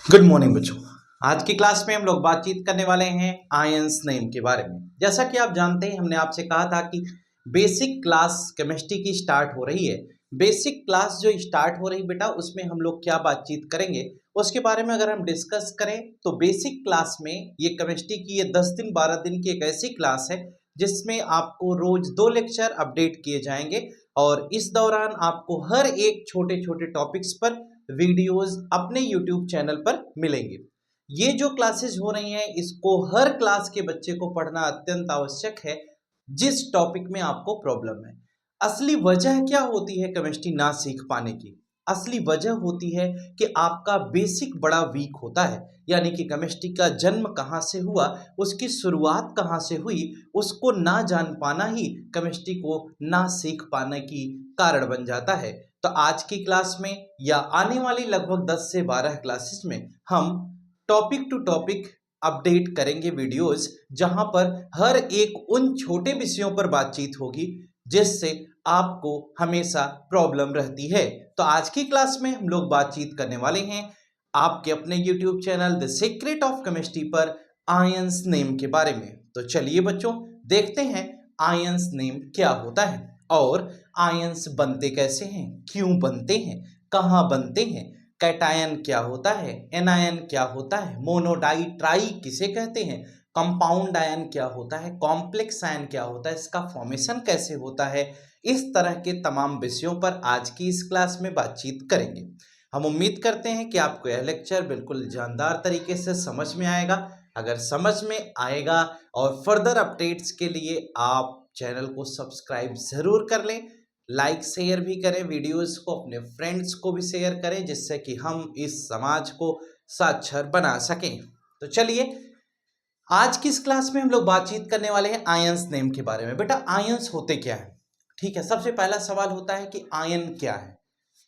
Good morning बच्चों। आज की क्लास में हम लोग बातचीत करने वाले हैं आयंस नेम के बारे में। जैसा कि आप जानते हैं, हमने आपसे कहा था कि बेसिक क्लास केमिस्ट्री की स्टार्ट हो रही है। बेसिक क्लास जो स्टार्ट हो रही बेटा, उसमें हम लोग क्या बातचीत करेंगे उसके बारे में अगर हम डिस्कस करें तो बेसिक क्लास में ये केमिस्ट्री की ये 10 दिन 12 दिन की एक ऐसी क्लास है जिसमें आपको रोज 2 लेक्चर अपडेट किए जाएंगे और इस दौरान आपको हर एक छोटे छोटे टॉपिक्स पर वीडियोस अपने यूट्यूब चैनल पर मिलेंगे। ये जो क्लासेस हो रही हैं इसको हर क्लास के बच्चे को पढ़ना अत्यंत आवश्यक है जिस टॉपिक में आपको प्रॉब्लम है। असली वजह क्या होती है केमिस्ट्री ना सीख पाने की? असली वजह होती है कि आपका बेसिक बड़ा वीक होता है, यानी कि केमिस्ट्री का जन्म कहाँ से हुआ, उसकी शुरुआत कहाँ से हुई, उसको ना जान पाना ही केमिस्ट्री को ना सीख पाने की कारण बन जाता है। तो आज की क्लास में या आने वाली लगभग 10 से 12 क्लासेस में हम टॉपिक टू टॉपिक अपडेट करेंगे वीडियोस, जहां पर हर एक उन छोटे विषयों पर बातचीत होगी जिससे आपको हमेशा प्रॉब्लम रहती है। तो आज की क्लास में हम लोग बातचीत करने वाले हैं आपके अपने YouTube channel the secret of chemistry पर आयंस नेम के बारे में। तो चलिए बच्चों, देखते हैं आयंस नेम क्या होता है और आयंस बनते कैसे हैं, क्यों बनते हैं, कहाँ बनते हैं, कैटायन क्या होता है, एनायन क्या होता है, मोनोडाई ट्राई किसे कहते हैं, कंपाउंड आयन क्या होता है, कॉम्प्लेक्स आयन क्या होता है, इसका फॉर्मेशन कैसे होता है। इस तरह के तमाम विषयों पर आज की इस क्लास में बातचीत करेंगे। हम उम्मीद करते हैं कि आपको यह लेक्चर बिल्कुल जानदार तरीके से समझ में आएगा। अगर समझ में आएगा और फर्दर अपडेट्स के लिए आप चैनल को सब्सक्राइब जरूर कर लें, लाइक शेयर भी करें, वीडियोस को अपने फ्रेंड्स को भी शेयर करें जिससे कि हम इस समाज को साक्षर बना सकें। तो चलिए, आज की इस क्लास में हम लोग बातचीत करने वाले हैं आयंस नेम के बारे में। बेटा, आयंस होते क्या है? ठीक है, सबसे पहला सवाल होता है कि आयन क्या है,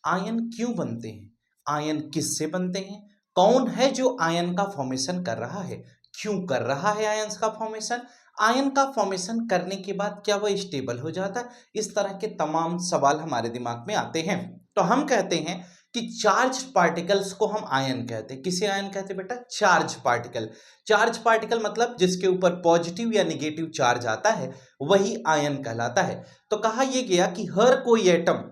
आयन क्यों बनते हैं, आयन किससे बनते हैं, कौन है जो आयन का फॉर्मेशन कर रहा है, क्यों कर रहा है आयंस का फॉर्मेशन, आयन का फॉर्मेशन करने के बाद क्या वह स्टेबल हो जाता है। इस तरह के तमाम सवाल हमारे दिमाग में आते हैं। तो हम कहते हैं कि चार्ज पार्टिकल्स को हम आयन कहते हैं। किसे आयन कहते हैं बेटा? Charge particle. चार्ज पार्टिकल मतलब जिसके ऊपर पॉजिटिव या निगेटिव चार्ज आता है वही आयन कहलाता है। तो कहा यह गया कि हर कोई एटम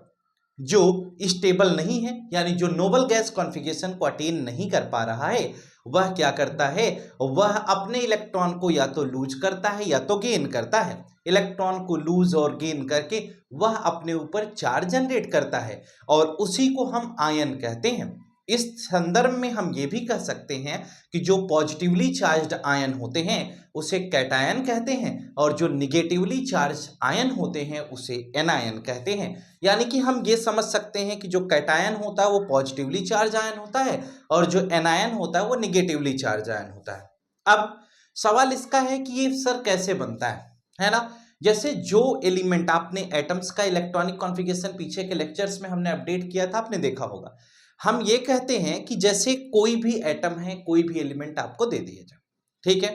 जो स्टेबल नहीं है, यानी जो नोबल गैस कॉन्फ़िगरेशन को अटेन नहीं कर पा रहा है, वह क्या करता है, वह अपने इलेक्ट्रॉन को या तो लूज करता है या तो गेन करता है। इलेक्ट्रॉन को लूज और गेन करके वह अपने ऊपर चार्ज जनरेट करता है और उसी को हम आयन कहते हैं। इस संदर्भ में हम ये भी कह सकते हैं कि जो पॉजिटिवली चार्ज्ड आयन होते हैं उसे कैटायन कहते हैं और जो निगेटिवली चार्ज आयन होते हैं उसे एनायन कहते हैं। यानी कि हम ये समझ सकते हैं कि जो कैटायन होता है वो पॉजिटिवली चार्ज आयन होता है और जो एनायन होता है वो निगेटिवली चार्ज आयन होता है। अब सवाल इसका है कि ये सर कैसे बनता है ना? जैसे जो एलिमेंट आपने एटम्स का इलेक्ट्रॉनिक कॉन्फ़िगरेशन पीछे के लेक्चर्स में हमने अपडेट किया था, आपने देखा होगा। हम ये कहते हैं कि जैसे कोई भी एटम है, कोई भी एलिमेंट आपको दे दिया जाए, ठीक है,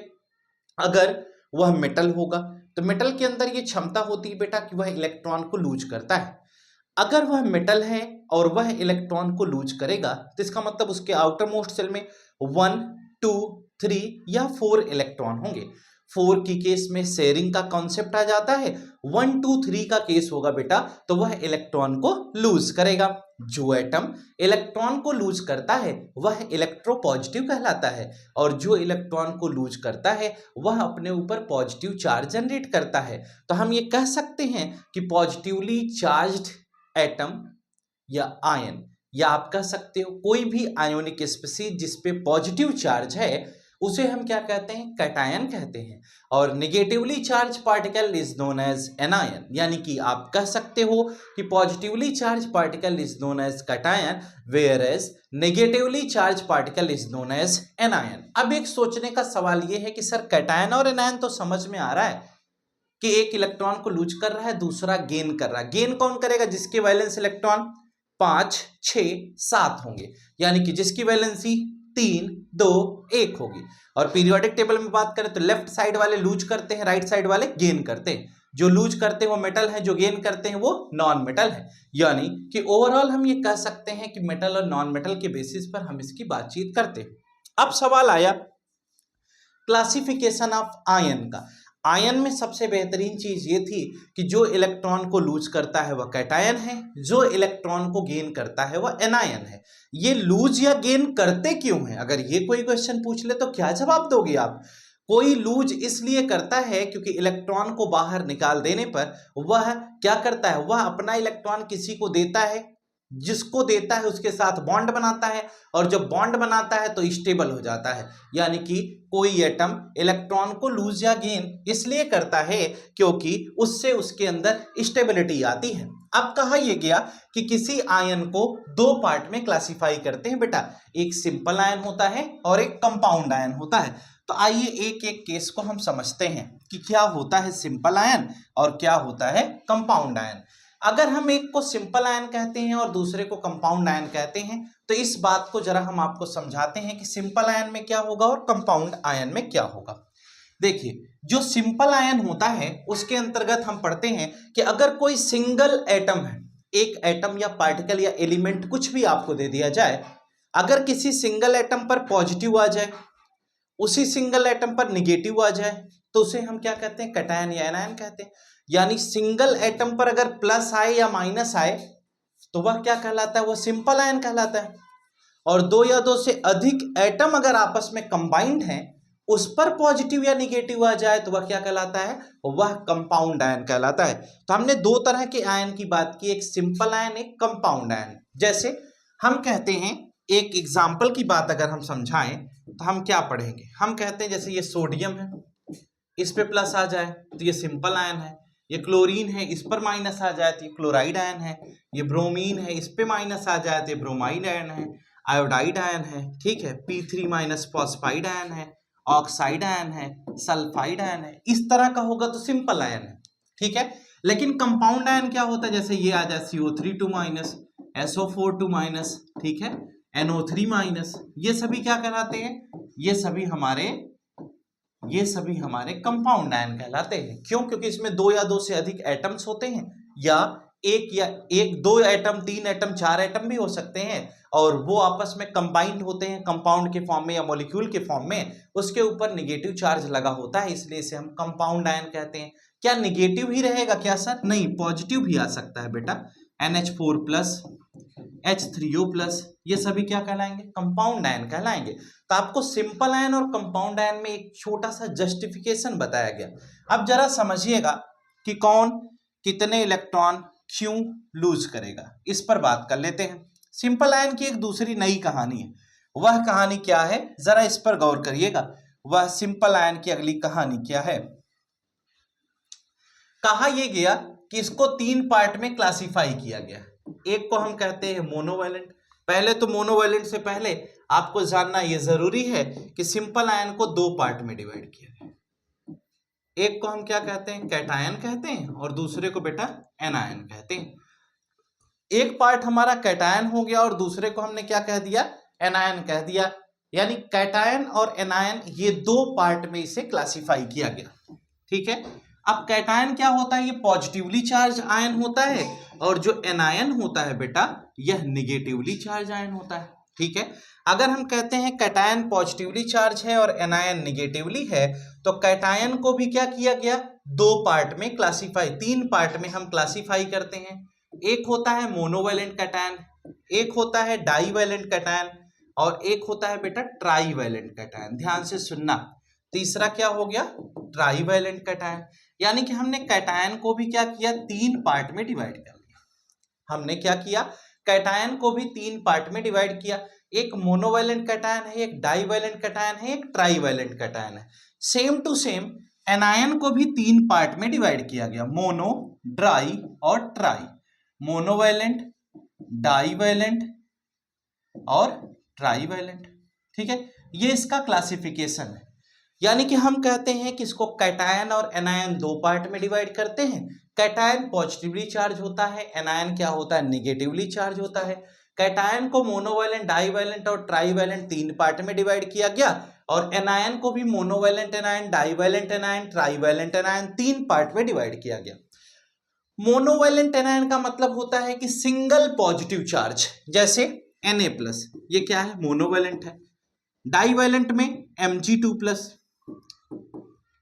अगर वह मेटल होगा तो मेटल के अंदर ये क्षमता होती है बेटा कि वह इलेक्ट्रॉन को लूज करता है। अगर वह मेटल है और वह इलेक्ट्रॉन को लूज करेगा तो इसका मतलब उसके आउटर मोस्ट सेल में 1 2 3 या 4 इलेक्ट्रॉन होंगे। 4 की केस में शेयरिंग का कॉन्सेप्ट आ जाता है। 1 2 3 का केस होगा बेटा तो वह इलेक्ट्रॉन को लूज करेगा। जो एटम इलेक्ट्रॉन को लूज करता है वह इलेक्ट्रोपॉजिटिव कहलाता है और जो इलेक्ट्रॉन को लूज करता है वह अपने ऊपर पॉजिटिव चार्ज जनरेट करता है। तो हम ये कह सकते हैं कि पॉजिटिवली चार्ज्ड एटम या आयन, या आप कह सकते हो कोई भी आयोनिक स्पीशीज जिस पे पॉजिटिव चार्ज है उसे हम क्या कहते हैं? कैटायन कहते हैं। और negatively charge particle is known as anion, यानी कि आप कह सकते हो कि positively charge particle is known as cation where as negatively charge particle is known as anion. अब एक सोचने का सवाल यह है कि सर कैटायन और एनायन तो समझ में आ रहा है कि एक इलेक्ट्रॉन को लूज कर रहा है, दूसरा गेन कर रहा है। गेन कौन करेगा? जिसके वैलेंस इलेक्ट्रॉन 5 6 7 होंगे, यानी कि जिसकी वैलेंसी 3 2 1 होगी। और पीरियोडिक टेबल में बात करें तो लेफ्ट साइड वाले लूज करते हैं, राइट साइड वाले गेन करते हैं। जो लूज करते हैं वो मेटल है, जो गेन करते हैं वो नॉन मेटल है। यानी कि ओवरऑल हम ये कह सकते हैं कि मेटल और नॉन मेटल के बेसिस पर हम इसकी बातचीत करते हैं। अब सवाल आया क्लासिफिकेशन ऑफ आयन का। आयन में सबसे बेहतरीन चीज ये थी कि जो इलेक्ट्रॉन को लूज करता है वह कैटायन है, जो इलेक्ट्रॉन को गेन करता है वह एनायन है। ये लूज या गेन करते क्यों है, अगर ये कोई क्वेश्चन पूछ ले तो क्या जवाब दोगे आप? कोई लूज इसलिए करता है क्योंकि इलेक्ट्रॉन को बाहर निकाल देने पर वह क्या करता है, वह अपना इलेक्ट्रॉन किसी को देता है, जिसको देता है उसके साथ बॉन्ड बनाता है, और जब बॉन्ड बनाता है तो स्टेबल हो जाता है। यानी कि कोई एटम इलेक्ट्रॉन को लूज या गेन इसलिए करता है क्योंकि उससे उसके अंदर स्टेबिलिटी आती है। अब कहा यह गया कि किसी आयन को दो पार्ट में क्लासिफाई करते हैं बेटा, एक सिंपल आयन होता है और एक कंपाउंड आयन होता है। तो आइए एक एक केस को हम समझते हैं कि क्या होता है सिंपल आयन और क्या होता है कंपाउंड आयन। अगर हम एक को सिंपल आयन कहते हैं और दूसरे को कंपाउंड आयन कहते हैं तो इस बात को जरा हम आपको समझाते हैं कि सिंपल आयन में क्या होगा और कंपाउंड आयन में क्या होगा। देखिए, जो सिंपल आयन होता है उसके अंतर्गत हम पढ़ते हैं कि अगर कोई सिंगल एटम है, एक एटम या पार्टिकल या एलिमेंट कुछ भी आपको दे दिया जाए, अगर किसी सिंगल एटम पर पॉजिटिव आ जाए, उसी सिंगल एटम पर निगेटिव आ जाए, तो उसे हम क्या कहते हैं, कैटायन या एनायन कहते हैं। यानी सिंगल एटम पर अगर प्लस आए या माइनस आए तो वह क्या कहलाता है, वह सिंपल आयन कहलाता है। और दो या दो से अधिक एटम अगर आपस में कंबाइंड हैं, उस पर पॉजिटिव या निगेटिव आ जाए तो वह क्या कहलाता है, वह कंपाउंड आयन कहलाता है। तो हमने दो तरह के आयन की बात की, एक सिंपल आयन, एक कंपाउंड आयन। जैसे हम कहते हैं, एक एग्जाम्पल की बात अगर हम समझाएं तो हम क्या पढ़ेंगे, हम कहते हैं जैसे ये सोडियम है, इस पे प्लस आ जाए तो ये सिंपल आयन है। ये क्लोरीन है, इस पर माइनस आ जाए तो ये क्लोराइड आयन है। ये ब्रोमीन है, इस पे माइनस आ जाए तो ये ब्रोमाइड आयन है। आयोडाइड आयन है, ठीक है, P3 माइनस फॉस्फाइड आयन है, ऑक्साइड आयन है, सल्फाइड आयन है। इस तरह का होगा तो सिंपल आयन है, ठीक है। लेकिन कंपाउंड आयन क्या होता है, जैसे ये आ जाए CO3 माइनस, SO4 माइनस, ठीक है, NO3 माइनस, ये सभी क्या कहलाते हैं, ये सभी हमारे कंपाउंड आयन कहलाते हैं। क्यों? क्योंकि इसमें दो या दो से अधिक एटम्स होते हैं, या एक दो एटम, तीन एटम, चार एटम भी हो सकते हैं, और वो आपस में कंबाइंड होते हैं कंपाउंड के फॉर्म में या मॉलिक्यूल के फॉर्म में, उसके ऊपर निगेटिव चार्ज लगा होता है, इसलिए इसे हम कंपाउंड आयन कहते हैं। क्या निगेटिव ही रहेगा क्या सर? नहीं, पॉजिटिव भी आ सकता है बेटा। NH4+, H3O+, ये सभी क्या कहलाएंगे, कंपाउंड आयन कहलाएंगे। तो आपको सिंपल आयन और कंपाउंड आयन में एक छोटा सा जस्टिफिकेशन बताया गया। अब जरा समझिएगा कि कौन कितने इलेक्ट्रॉन क्यों लूज करेगा, इस पर बात कर लेते हैं। सिंपल आयन की एक दूसरी नई कहानी है, वह कहानी क्या है, जरा इस पर गौर करिएगा। वह सिंपल आयन की अगली कहानी क्या है। कहा यह गया कि इसको तीन पार्ट में क्लासिफाई किया गया। एक को हम कहते हैं मोनोवैलेंट। पहले तो मोनोवैलेंट से पहले आपको जानना यह जरूरी है कि सिंपल आयन को दो पार्ट में डिवाइड किया गया। एक को हम क्या कहते हैं, कैटायन कहते हैं, और दूसरे को बेटा एनायन कहते हैं। एक पार्ट हमारा कैटायन हो गया और दूसरे को हमने क्या कह दिया, एनायन कह दिया। यानी कैटायन और एनायन ये दो पार्ट में इसे क्लासिफाई किया गया, ठीक है। अब कैटायन क्या होता है, ये पॉजिटिवली चार्ज आयन होता है, और जो एनायन होता है बेटा यह निगेटिवली चार्ज आयन होता है, ठीक है। अगर हम कहते हैं कैटायन पॉजिटिवली चार्ज है और एनायन निगेटिवली है, तो कैटायन को भी क्या किया गया, दो पार्ट में क्लासिफाई, तीन पार्ट में हम क्लासिफाई करते हैं। एक होता है मोनोवैलेंट कैटायन, एक होता है डाईवैलेंट कैटायन, और एक होता है बेटा ट्राईवैलेंट कैटायन। ध्यान से सुनना, तीसरा क्या हो गया, ट्राईवैलेंट कैटायन। यानी कि हमने कैटायन को भी क्या किया, तीन पार्ट में डिवाइड कर लिया। हमने क्या किया, कैटायन को भी तीन पार्ट में डिवाइड किया। एक मोनोवैलेंट कैटायन है, एक डाईवैलेंट कैटायन है, एक ट्राईवैलेंट कैटायन है। सेम टू सेम एनायन को भी तीन पार्ट में डिवाइड किया गया, मोनो, ड्राई और ट्राई। मोनोवैलेंट, डाईवैलेंट और ट्राईवैलेंट, ठीक है। ये इसका क्लासिफिकेशन है। यानी कि हम कहते हैं कि इसको कैटायन और एनायन दो पार्ट में डिवाइड करते हैं। कैटायन पॉजिटिवली चार्ज होता है, एनायन क्या होता है, निगेटिवली चार्ज होता है। कैटायन को मोनोवैलेंट, डाईवैलेंट और ट्राईवैलेंट तीन पार्ट में डिवाइड किया गया, और एनायन को भी monovalent anion, divalent anion, trivalent anion तीन पार्ट में डिवाइड किया गया। मोनोवैलेंट एनायन का मतलब होता है कि सिंगल पॉजिटिव चार्ज, जैसे Na+, ये क्या है, मोनोवैलेंट है। डाईवैलेंट में Mg2+,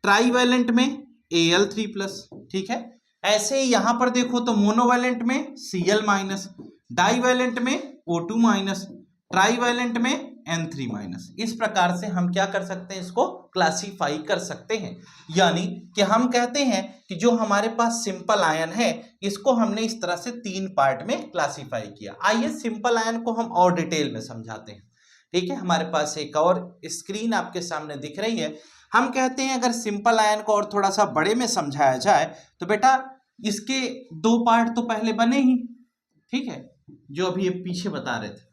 ट्राईवैलेंट में Al3+, ठीक है। ऐसे ही यहां पर देखो तो मोनोवैलेंट में Cl-, डाईवैलेंट में O2-, ट्राईवैलेंट में N3-। इस प्रकार से हम क्या कर सकते हैं, इसको क्लासीफाई कर सकते हैं। यानी कि हम कहते हैं कि जो हमारे पास सिंपल आयन है इसको हमने इस तरह से 3 पार्ट में क्लासीफाई किया। आइए सिंपल आयन को हम और डिटेल में समझाते हैं, ठीक है। हमारे पास एक और स्क्रीन आपके सामने दिख रही है। हम कहते हैं अगर सिंपल आयन को और थोड़ा सा बड़े में समझाया जाए तो बेटा इसके 2 पार्ट तो पहले बने ही, ठीक है, जो अभी ये पीछे बता रहे थे।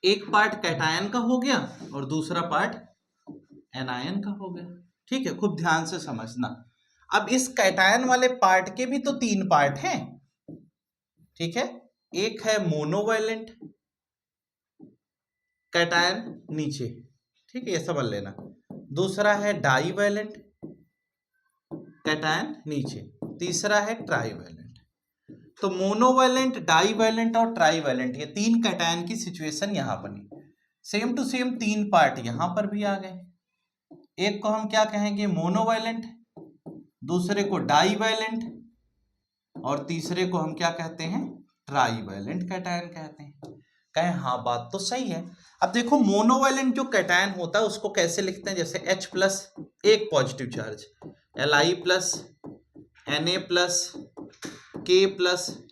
एक पार्ट कैटायन का हो गया और दूसरा पार्ट एनायन का हो गया, ठीक है। खूब ध्यान से समझना। अब इस कैटायन वाले पार्ट के भी तो 3 पार्ट हैं, ठीक है। एक है मोनोवैलेंट कैटायन नीचे, ठीक है, ये समझ लेना। दूसरा है डाईवैलेंट कैटायन नीचे, तीसरा है ट्राईवैलेंट। तो मोनोवैलेंट, डाईवैलेंट और ट्राईवैलेंट ये 3 कैटायन की सिचुएशन यहां बनी। सेम टू सेम 3 पार्ट यहां पर भी आ गए। एक को हम क्या कहेंगे, मोनोवैलेंट, दूसरे को डाईवैलेंट और तीसरे को हम क्या कहते हैं, ट्राईवैलेंट कैटायन कहते हैं। कहें हाँ बात तो सही है। अब देखो मोनोवैलेंट जो कैटायन होता है उसको कैसे लिखते हैं, जैसे H+ एक positive charge, Li+, Na+, K+,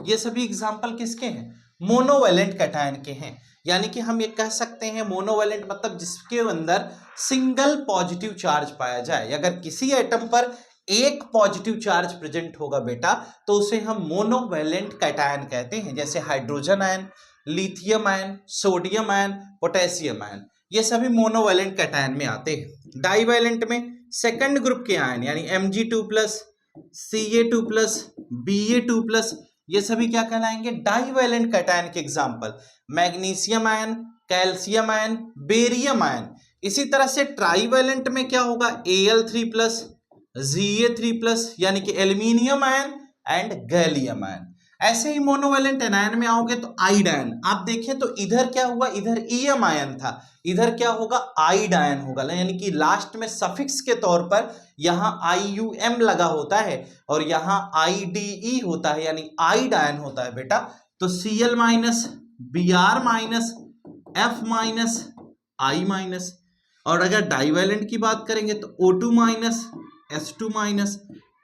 ये सभी एग्जाम्पल किसके हैं, मोनोवैलेंट कैटायन के हैं। यानी कि हम ये कह सकते हैं मोनोवैलेंट मतलब जिसके अंदर सिंगल पॉजिटिव चार्ज पाया जाए। अगर किसी एटम पर एक पॉजिटिव चार्ज प्रेजेंट होगा बेटा तो उसे हम मोनोवैलेंट कैटायन कहते हैं। जैसे hydrogen ion, lithium ion, sodium ion, potassium ion, ये सभी मोनोवैलेंट कैटायन में आते हैं। डाईवैलेंट में सेकंड ग्रुप के आयन यानी Mg2+, Ca2+, Ba2+, ये सभी क्या कहलाएंगे, डाईवैलेंट कैटायन के example. Magnesium ion, calcium ion, barium ion. इसी तरह से ट्राईवैलेंट में क्या होगा, Al3+, Za3+, यानी कि aluminium ion and gallium ion. ऐसे ही मोनोवैलेंट एनायन में आओगे तो आइड आयन। आप देखें तो इधर क्या हुआ, इधर ईएम आयन था, इधर क्या होगा, आइड आयन होगा। यानी कि लास्ट में सफिक्स के तौर पर यहां IUM लगा होता है और यहां IDE होता है, यानी आइड आयन होता है बेटा। तो Cl-, Br-, F-, I-। और अगर डाईवैलेंट की बात करेंगे तो O2-, S2-,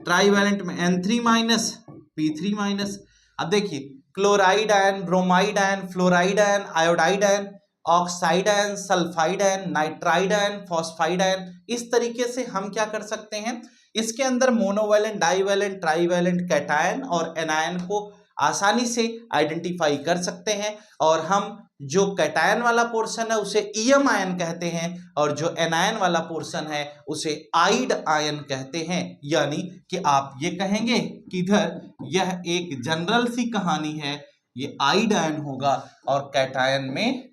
ट्राईवैलेंट में N3-, P3-। अब देखिए chloride ion, bromide ion, fluoride ion, iodide ion, oxide ion, sulphide ion, nitride ion, phosphide ion, इस तरीके से हम क्या कर सकते हैं, इसके अंदर मोनोवैलेंट, डाईवैलेंट, ट्राईवैलेंट कैटायन और एनायन को आसानी से आइडेंटिफाई कर सकते हैं। और हम जो कैटायन वाला पोर्शन है उसे ईएम आयन कहते हैं और जो एनायन वाला पोर्शन है उसे आइड आयन कहते हैं। यानी कि आप ये कहेंगे कि इधर यह एक जनरल सी कहानी है, ये आइड आयन होगा और कैटायन में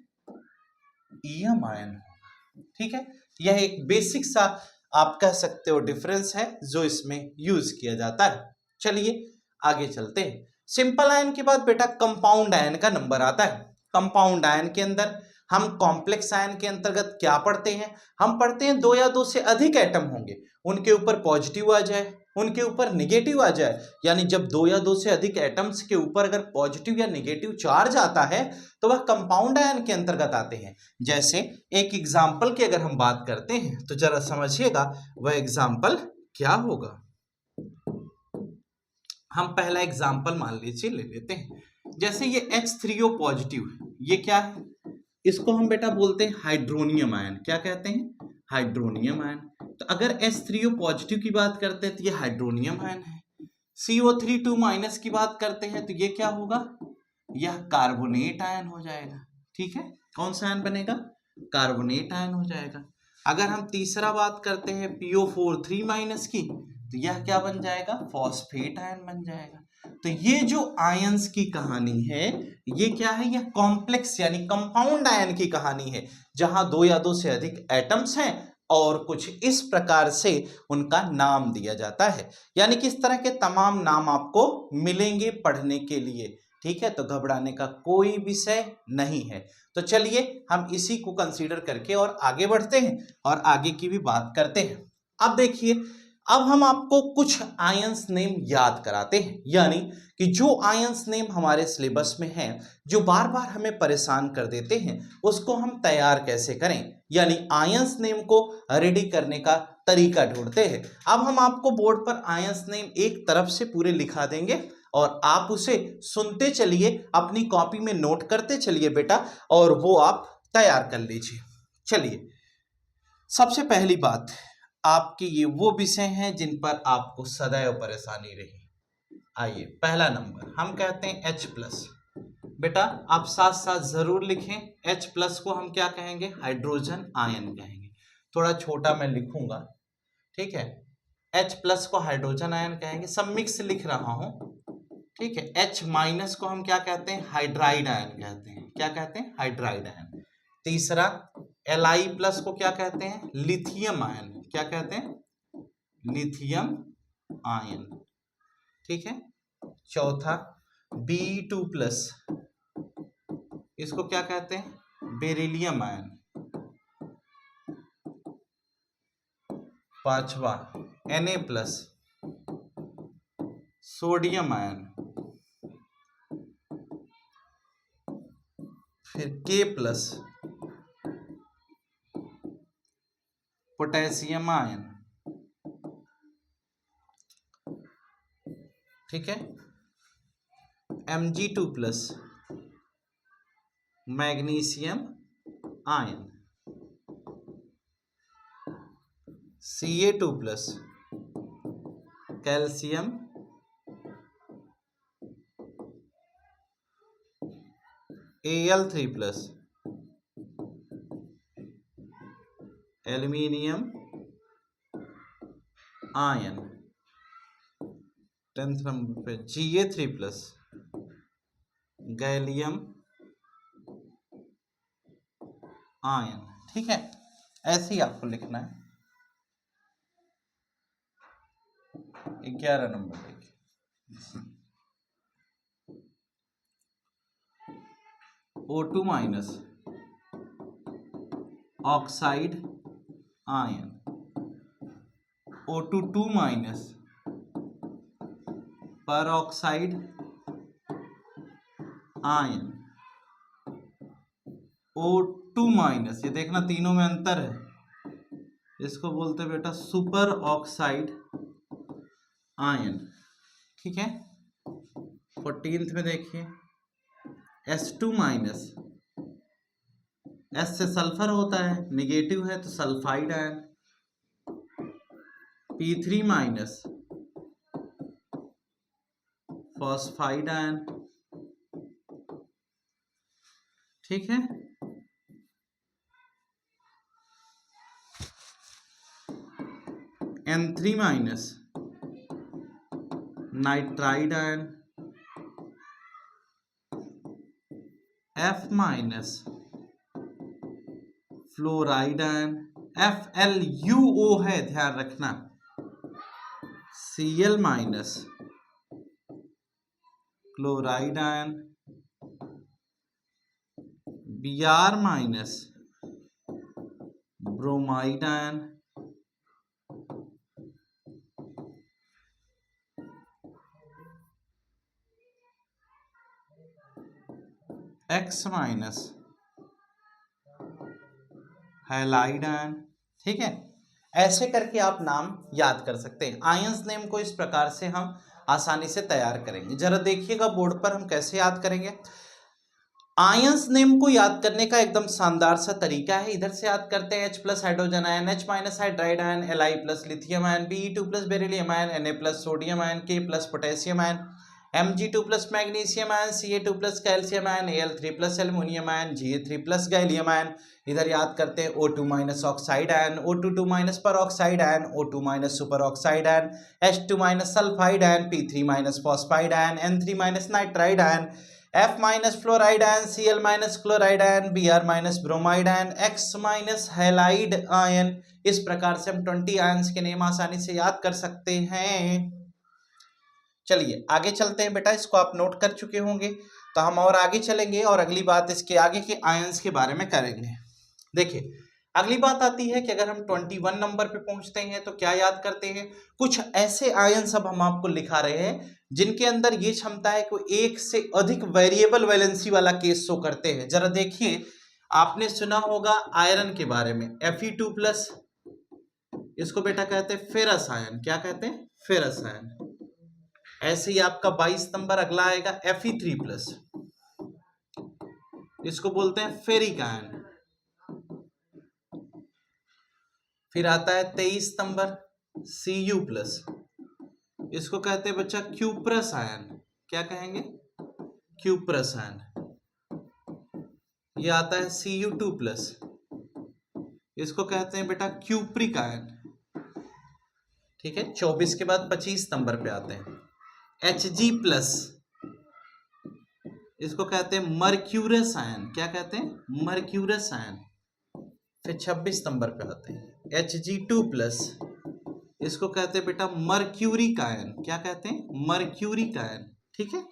ईएम आयन होगा, ठीक है। यह एक बेसिक सा आप कह सकते हो डिफरेंस है जो इसमें यूज किया जाता है। चलिए आगे चलते हैं। सिंपल आयन के बाद बेटा कंपाउंड आयन का नंबर आता है। कंपाउंड आयन के अंदर हम कॉम्प्लेक्स आयन के अंतर्गत क्या पढ़ते हैं, हम पढ़ते हैं 2 या 2 से अधिक एटम होंगे, उनके ऊपर पॉजिटिव आ जाए, उनके ऊपर निगेटिव आ जाए। यानी जब 2 या 2 से अधिक एटम्स के ऊपर अगर पॉजिटिव या निगेटिव चार्ज आता है तो वह कंपाउंड आयन के अंतर्गत आते हैं। जैसे एक एग्जाम्पल की अगर हम बात करते हैं तो जरा समझिएगा वह एग्जाम्पल क्या होगा। हम पहला एग्जाम्पल मान लीजिए ले लेते हैं, जैसे ये H3O पॉजिटिव है, ये क्या है, इसको हम बेटा बोलते हैं हाइड्रोनियम आयन। क्या कहते हैं, हाइड्रोनियम आयन। तो अगर H3O पॉजिटिव की बात करते हैं तो ये हाइड्रोनियम आयन है। CO3 की बात करते हैं तो ये क्या होगा, यह कार्बोनेट आयन हो जाएगा, ठीक है। कौन सा आयन बनेगा, कार्बोनेट आयन हो जाएगा। अगर हम तीसरा बात करते हैं PO4 की तो यह क्या बन जाएगा, फॉस्फेट आयन बन जाएगा। तो ये जो आयंस की कहानी है ये क्या है, यह कॉम्प्लेक्स यानी कंपाउंड आयन की कहानी है, जहां 2 या 2 से अधिक एटम्स हैं और कुछ इस प्रकार से उनका नाम दिया जाता है। यानी कि इस तरह के तमाम नाम आपको मिलेंगे पढ़ने के लिए। ठीक है, तो घबराने का कोई विषय नहीं है। तो चलिए हम इसी को कंसीडर करके और आगे बढ़ते हैं और आगे की भी बात करते हैं। अब देखिए, अब हम आपको कुछ आयंस नेम याद कराते हैं, यानी कि जो आयंस नेम हमारे सिलेबस में हैं, जो बार बार हमें परेशान कर देते हैं, उसको हम तैयार कैसे करें, यानी आयंस नेम को रेडी करने का तरीका ढूंढते हैं। अब हम आपको बोर्ड पर आयंस नेम एक तरफ से पूरे लिखा देंगे और आप उसे सुनते चलिए, अपनी कॉपी में नोट करते चलिए बेटा, और वो आप तैयार कर लीजिए। चलिए, सबसे पहली बात, आपके ये वो विषय हैं जिन पर आपको सदैव परेशानी रही। आइए, पहला नंबर हम कहते हैं H+। बेटा आप साथ साथ जरूर लिखें, H+ को हम क्या कहेंगे? हाइड्रोजन आयन कहेंगे। थोड़ा छोटा मैं लिखूंगा, ठीक है। H+ को हाइड्रोजन आयन कहेंगे, सब मिक्स लिख रहा हूं, ठीक है। H- को हम क्या कहते हैं? हाइड्राइड आयन कहते हैं। क्या कहते हैं? Hydride ion. तीसरा Li+ को क्या कहते हैं? Lithium ion. क्या कहते हैं? लिथियम आयन, ठीक है। चौथा Be2+, इसको क्या कहते हैं? Beryllium ion. पांचवा Na+, सोडियम आयन। फिर K+, पोटेशियम आयन, ठीक है। Mg2+, magnesium ion. Ca2+, calcium Al3+, aluminium ion. 10th number पे Ga3+, गैलियम आयन, ठीक है। ऐसे ही आपको लिखना है। 11 नंबर देखिए, O2- ऑक्साइड आयन। O2 पर ऑक्साइड आयन। O2-, ये देखना तीनों में अंतर है, इसको बोलते हैं बेटा सुपर ऑक्साइड आयन, ठीक है। 14th में देखिए S2-, S से सल्फर होता है, निगेटिव है तो sulphide ion. P3-, phosphide ion, ठीक है। N3-, nitride ion. F-, fluoride ion. FlUO है, ध्यान रखना। Cl-, chloride ion. Br-, bromide ion. X-, halide ion, ठीक है। ऐसे करके आप नाम याद कर सकते हैं। आयंस नेम को इस प्रकार से हम आसानी से तैयार करेंगे। जरा देखिएगा बोर्ड पर हम कैसे याद करेंगे। आयंस नेम को याद करने का एकदम शानदार सा तरीका है। इधर से याद करते हैं H+ hydrogen ion, H- hydride ion, Li+ lithium ion, Be2+ beryllium ion, Na+ sodium ion, K+ potassium ion, Mg2+ magnesium ion, Ca2+ calcium ion, Al3+ aluminium ion, Ga3+ gallium ion. इधर याद करते हैं O2- ऑक्साइड आयन, O2 पर oxide ion, O2- super oxide ion, H2- sulphide ion, P3- phosphide ion, N3- nitride ion, F- fluoride ion, Cl- chloride ion, Br- bromide ion, X- halide ion. इस प्रकार से हम 20 ions के name आसानी से याद कर सकते हैं। चलिए आगे चलते हैं बेटा, इसको आप नोट कर चुके होंगे, तो हम और आगे चलेंगे और अगली बात इसके आगे के आयंस के बारे में करेंगे। देखिए अगली बात आती है कि अगर हम 21 नंबर पे पहुंचते हैं तो क्या याद करते हैं, कुछ ऐसे आयंस अब हम आपको लिखा रहे हैं जिनके अंदर ये क्षमता है कि एक से अधिक वेरिएबल वैलेंसी वाला केस शो करते हैं। जरा देखिए, आपने सुना होगा आयरन के बारे में Fe2+, इसको बेटा कहते हैं फेरस आयन। क्या कहते हैं? Ferrous ion. ऐसे ही आपका 22 नंबर अगला आएगा Fe3+, इसको बोलते हैं फेरिक आयन। फिर आता है 23 नंबर Cu+, इसको कहते हैं बच्चा क्यूप्रस आयन। क्या कहेंगे? Cuprous ion. ये आता है Cu2+, इसको कहते हैं बेटा क्यूप्रिक आयन। ठीक है, 24 के बाद 25 नंबर पे आते हैं Hg+, इसको कहते हैं मर्क्यूरस आयन। क्या कहते हैं? Mercurous ion. फिर 26 नंबर पे आते हैं Hg2+, इसको कहते हैं बेटा मर्क्यूरिक आयन। क्या कहते हैं? Mercuric ion. ठीक है,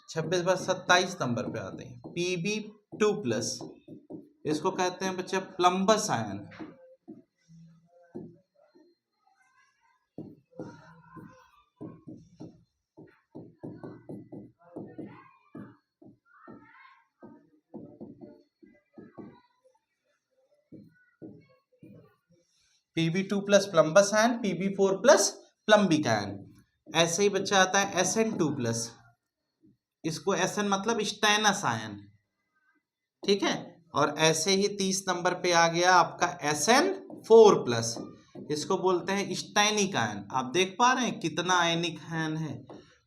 26 बाद 27 नंबर पे आते हैं Pb2+, इसको कहते हैं बच्चा plumbous ion. Pb2+ plumbous ion, Pb4+ plumbic ion. ऐसे ही बच्चा आता है Sn2+, इसको Sn मतलब स्टेनस आयन। ठीक है, और ऐसे ही 30 नंबर पे आ गया आपका Sn4+, इसको बोलते हैं स्टैनिक आयन। आप देख पा रहे हैं कितना आयनिक आयन है।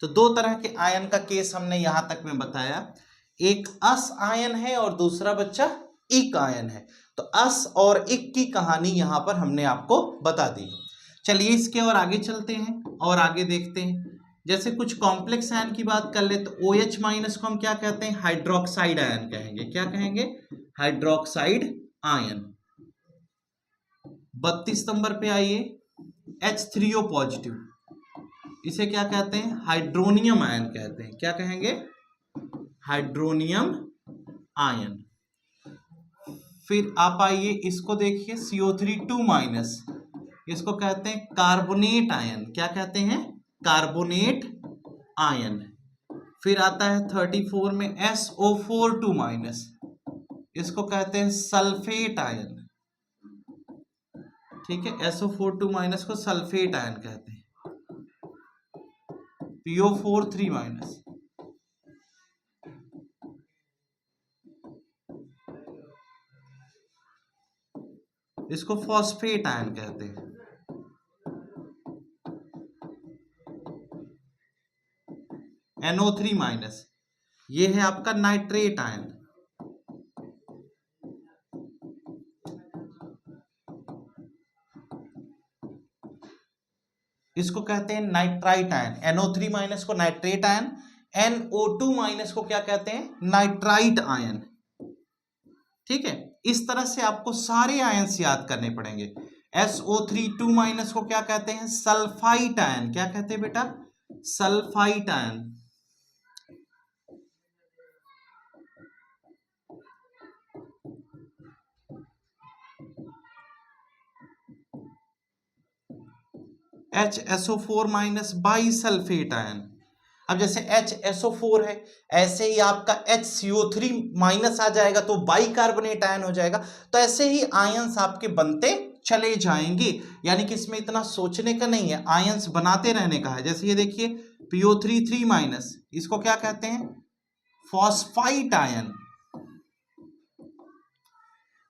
तो दो तरह के आयन का केस हमने यहां तक में बताया, एक अस आयन है और दूसरा बच्चा इक आयन है। तो अस और इक की कहानी यहां पर हमने आपको बता दी। चलिए इसके और आगे चलते हैं और आगे देखते हैं। जैसे कुछ कॉम्प्लेक्स आयन की बात कर ले तो OH- को हम क्या कहते हैं? हाइड्रोक्साइड आयन कहेंगे। क्या कहेंगे? Hydroxide ion. 32 नंबर पे आइए H3O+, इसे क्या कहते हैं? हाइड्रोनियम आयन कहते हैं। क्या कहेंगे? Hydronium ion. फिर आप आइए इसको देखिए CO3₂, इसको कहते हैं कार्बोनेट आयन। क्या कहते हैं? Carbonate ion. फिर आता है 34 में SO4₂, इसको कहते हैं सल्फेट आयन। ठीक है, SO4₂ को सल्फेट आयन कहते हैं। PO4₃, इसको फॉस्फेट आयन कहते हैं। NO3-, ये है आपका नाइट्रेट आयन। इसको कहते हैं नाइट्राइट आयन। NO3- को नाइट्रेट आयन, NO2- को क्या कहते हैं? Nitrite ion. ठीक है, इस तरह से आपको सारे आयन्स याद करने पड़ेंगे। SO3₂ को क्या कहते हैं? Sulphite ion. क्या कहते हैं बेटा? Sulphite ion. HSO4- bisulphate ion. अब जैसे HSO4 है, ऐसे ही आपका HCO3- आ जाएगा तो बाइकार्बोनेट आयन हो जाएगा। तो ऐसे ही आयंस आपके बनते चले जाएंगे, यानी कि इसमें इतना सोचने का नहीं है, आयंस बनाते रहने का है। जैसे ये देखिए PO3₃, इसको क्या कहते हैं? Phosphite ion.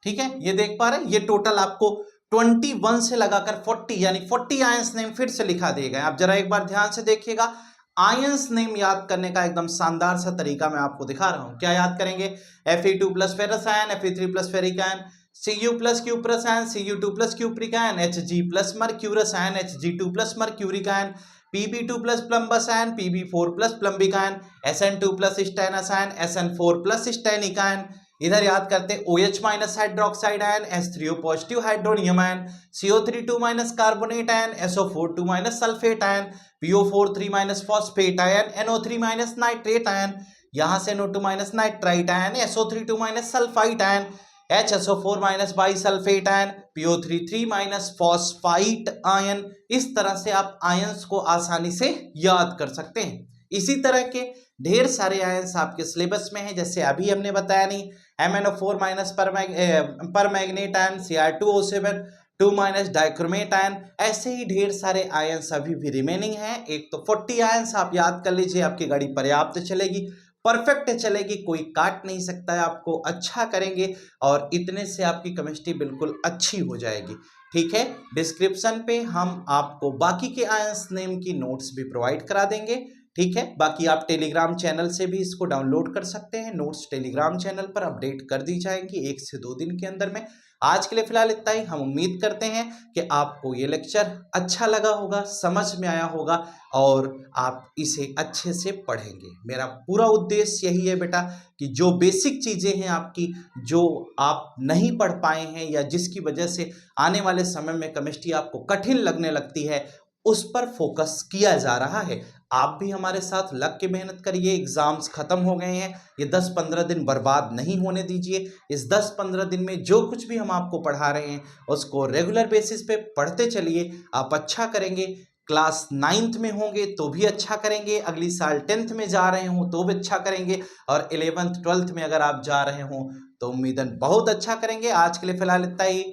ठीक है, ये देख पा रहे हैं, ये टोटल आपको 21 से लगाकर 40 यानी 40 आयंस नेम फिर से लिखा दिए गए। आप जरा एक बार ध्यान से देखिएगा, आयंस नेम याद करने का एकदम शानदार सा तरीका मैं आपको दिखा रहा हूं। क्या याद करेंगे? Fe2+ ferrous ion, Fe3+ ferric ion, Cu+ cuprous ion, Cu2+ cupric ion, Hg+ mercurous ion, Hg2+ mercuric ion, Pb2+ plumbous ion, Pb4+ plumbic ion, Sn2+ stannous ion, Sn4+ stannic ion. इधर याद करते OH minus hydroxide ion, H3O positive hydronium ion, CO3 2 minus carbonate ion, SO4 2 minus sulphate ion, PO4 3 minus phosphate ion, NO3 minus nitrate ion, यहां से NO2 minus nitrite ion, SO3 2 minus sulphite ion, HSO4 minus bisulphate ion, PO3 3 minus phosphite ion. इस तरह से आप ions को आसानी से याद कर सकते हैं। इसी तरह के ढेर सारे आयंस आपके सिलेबस में हैं, जैसे अभी हमने बताया नहीं, MnO4 minus परमैग्नेट ion, Cr2O7 2 minus dichromate ion. ऐसे ही ढेर सारे आयंस अभी भी रिमेनिंग हैं। एक तो 40 आयंस आप याद कर लीजिए, आपकी गाड़ी पर्याप्त चलेगी, परफेक्ट चलेगी, कोई काट नहीं सकता है आपको। अच्छा करेंगे और इतने से आपकी केमिस्ट्री बिल्कुल अच्छी हो जाएगी। ठीक है, डिस्क्रिप्शन पे हम आपको बाकी के आयंस नेम की नोट्स भी प्रोवाइड करा देंगे। ठीक है, बाकी आप टेलीग्राम चैनल से भी इसको डाउनलोड कर सकते हैं। नोट्स टेलीग्राम चैनल पर अपडेट कर दी जाएंगी 1 से 2 दिन के अंदर में। आज के लिए फिलहाल इतना ही। हम उम्मीद करते हैं कि आपको ये लेक्चर अच्छा लगा होगा, समझ में आया होगा और आप इसे अच्छे से पढ़ेंगे। मेरा पूरा उद्देश्य यही है बेटा कि जो बेसिक चीज़ें हैं आपकी, जो आप नहीं पढ़ पाए हैं या जिसकी वजह से आने वाले समय में केमिस्ट्री आपको कठिन लगने लगती है, उस पर फोकस किया जा रहा है। आप भी हमारे साथ लग के मेहनत करिए। एग्जाम्स खत्म हो गए हैं, ये 10-15 दिन बर्बाद नहीं होने दीजिए। इस 10-15 दिन में जो कुछ भी हम आपको पढ़ा रहे हैं उसको रेगुलर बेसिस पे पढ़ते चलिए। आप अच्छा करेंगे। क्लास 9th में होंगे तो भी अच्छा करेंगे, अगली साल 10th में जा रहे हों तो भी अच्छा करेंगे, और 11th 12th में अगर आप जा रहे हों तो उम्मीदन बहुत अच्छा करेंगे। आज के लिए फिलहाल इतना ही।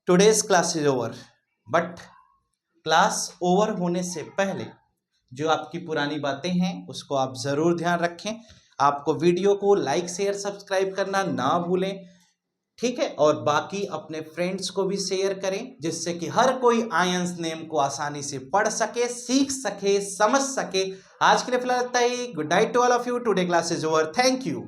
Today's class is over, but class over होने से पहले जो आपकी पुरानी बातें हैं उसको आप ज़रूर ध्यान रखें। आपको वीडियो को लाइक शेयर सब्सक्राइब करना ना भूलें। ठीक है, और बाकी अपने फ्रेंड्स को भी शेयर करें, जिससे कि हर कोई आयंस नेम को आसानी से पढ़ सके, सीख सके, समझ सके। आज के लिए फिलहाल इतना ही। Good night to all of you. Today class is over. Thank you.